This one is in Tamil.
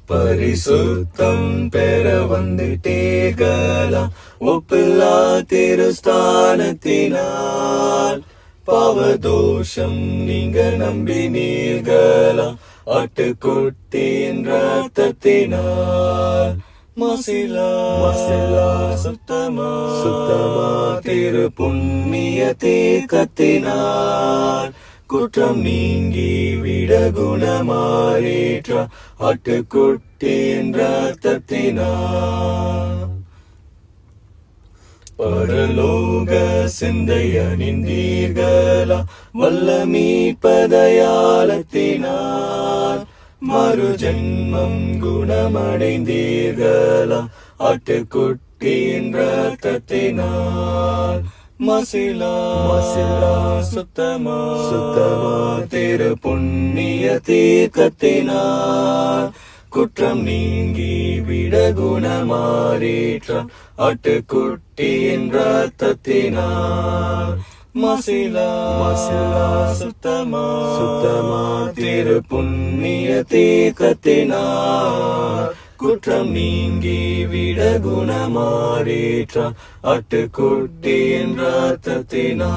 பரிசுத்தம் பெற வந்துட்டீர்களா, ஒப்பில்லா திருஸ்தானத்தினால். பாவதோஷம் நீங்க நம்பினீர்களா, ஆட்டுக்குட்டியின் ரத்தத்தினால். மசிலா சுத்தமா திரு புண்ணிய தீர்க்கத்தினால். குற்றம் நீங்கி விட குணமாறேற்ற ஆட்டுக்குட்டியின் ரத்தத்தினால். பரலோக சிந்தை அணிந்தீர்களா, வல்ல மீட்பதயாலத்தினால். மறு ஜென்மம் குணமடைந்தீர்களா, ஆட்டுக்குட்டியின் ரத்தத்தினால். மசிலா சுத்தமா திரு புண்ணிய தீர்க்கத்தினால். குற்றம் நீங்கி விட குணமாறேற்ற ஆட்டுக்குட்டியின் ரத்தத்தினால். மசிலா சுத்தமா திரு புண்ணிய தீர்க்கத்தினால். குற்றம் நீங்கி விட குணமாறேற்ற ஆட்டுக்குட்டியின் ரத்தத்தினால்.